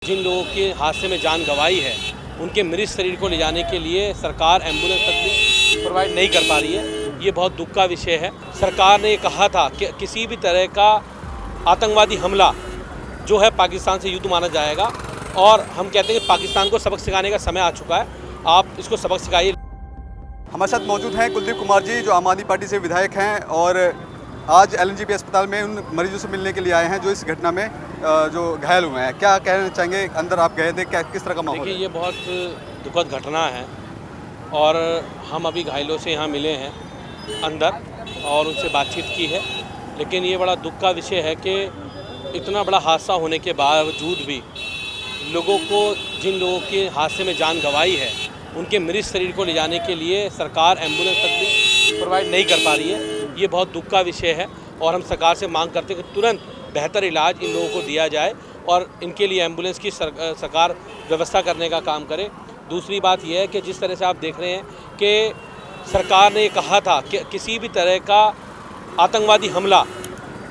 जिन लोगों के हादसे में जान गंवाई है उनके मृत शरीर को ले जाने के लिए सरकार एम्बुलेंस तक भी प्रोवाइड नहीं कर पा रही है। ये बहुत दुख का विषय है। सरकार ने कहा था कि किसी भी तरह का आतंकवादी हमला जो है पाकिस्तान से युद्ध माना जाएगा, और हम कहते हैं कि पाकिस्तान को सबक सिखाने का समय आ चुका है। आप इसको सबक सिखाइए। हमारे साथ मौजूद हैं कुलदीप कुमार जी, जो आम आदमी पार्टी से विधायक हैं और आज एलएनजेपी अस्पताल में उन मरीजों से मिलने के लिए आए हैं जो इस घटना में जो घायल हुए हैं। क्या कहना चाहेंगे? अंदर आप गए थे, क्या किस तरह का माहौल? देखिए, ये बहुत दुखद घटना है और हम अभी घायलों से यहाँ मिले हैं अंदर और उनसे बातचीत की है। लेकिन ये बड़ा दुख का विषय है कि इतना बड़ा हादसा होने के बावजूद भी लोगों को, जिन लोगों के हादसे में जान गंवाई है, उनके मृत शरीर को ले जाने के लिए सरकार एम्बुलेंस तक भी प्रोवाइड नहीं कर पा रही है। ये बहुत दुख का विषय है और हम सरकार से मांग करते हैं कि तुरंत बेहतर इलाज इन लोगों को दिया जाए और इनके लिए एम्बुलेंस की सरकार व्यवस्था करने का काम करे। दूसरी बात यह है कि जिस तरह से आप देख रहे हैं कि सरकार ने कहा था कि किसी भी तरह का आतंकवादी हमला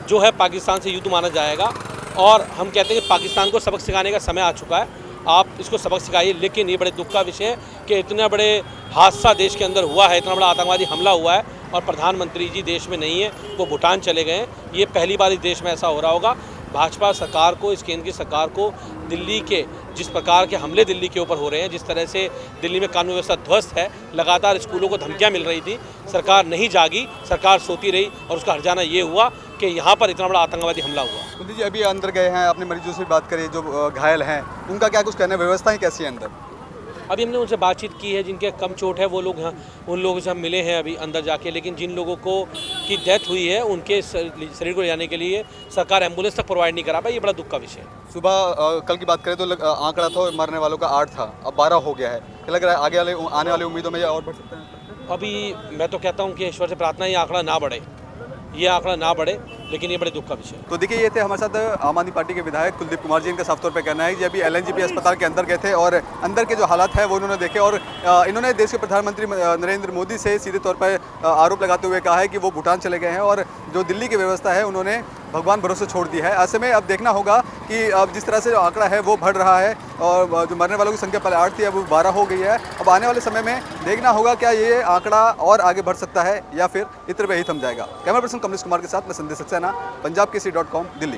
जो है पाकिस्तान से युद्ध माना जाएगा, और हम कहते हैं कि पाकिस्तान को सबक सिखाने का समय आ चुका है। आप इसको सबक सिखाइए। लेकिन ये बड़े दुख का विषय है कि इतना बड़े हादसा देश के अंदर हुआ है, इतना बड़ा आतंकवादी हमला हुआ है और प्रधानमंत्री जी देश में नहीं है, वो भूटान चले गए हैं। ये पहली बार इस देश में ऐसा हो रहा होगा। भाजपा सरकार को, इस केंद्र की सरकार को दिल्ली के जिस प्रकार के हमले दिल्ली के ऊपर हो रहे हैं, जिस तरह से दिल्ली में कानून व्यवस्था ध्वस्त है, लगातार स्कूलों को धमकियां मिल रही थी, सरकार नहीं जागी, सरकार सोती रही और उसका हर्जाना ये हुआ कि यहाँ पर इतना बड़ा आतंकवादी हमला हुआ। कुलदीप जी, अभी अंदर गए हैं, अपने मरीजों से बात करिए जो घायल हैं, उनका क्या कुछ कहना है? व्यवस्थाएं कैसी है अंदर? अभी हमने उनसे बातचीत की है। जिनके कम चोट है वो लोग यहाँ, उन लोगों से हम मिले हैं अभी अंदर जाके। लेकिन जिन लोगों को की डेथ हुई है उनके शरीर को ले जाने के लिए सरकार एम्बुलेंस तक प्रोवाइड नहीं करा पाई। ये बड़ा दुख का विषय है। सुबह कल की बात करें तो आंकड़ा था मरने वालों का 8 था, अब 12 हो गया है। क्या लग रहा है आगे आने वाली उम्मीदों में और बढ़ सकते हैं? अभी मैं तो कहता हूँ कि ईश्वर से प्रार्थना ये आंकड़ा ना बढ़े, लेकिन ये बड़े दुख का विषय है। तो देखिए, ये थे हमारे साथ आम आदमी पार्टी के विधायक कुलदीप कुमार जी। इनका साफ तौर पे कहना है कि अभी एलएनजेपी अस्पताल के अंदर गए थे और अंदर के जो हालात है वो उन्होंने देखे, और इन्होंने देश के प्रधानमंत्री नरेंद्र मोदी से सीधे तौर पर आरोप लगाते हुए कहा है कि वो भूटान चले गए हैं और जो दिल्ली की व्यवस्था है उन्होंने भगवान भरोसे छोड़ दी है। ऐसे में अब देखना होगा कि अब जिस तरह से आंकड़ा है वो बढ़ रहा है और जो मरने वालों की संख्या पहले 8 थी, अब 12 हो गई है। अब आने वाले समय में देखना होगा क्या ये आंकड़ा और आगे बढ़ सकता है या फिर इत्र पे ही थम जाएगा। कैमरा पर्सन कमलेश कुमार के साथ मैं संदेश सक्सेना, पंजाब केसरी.com, दिल्ली।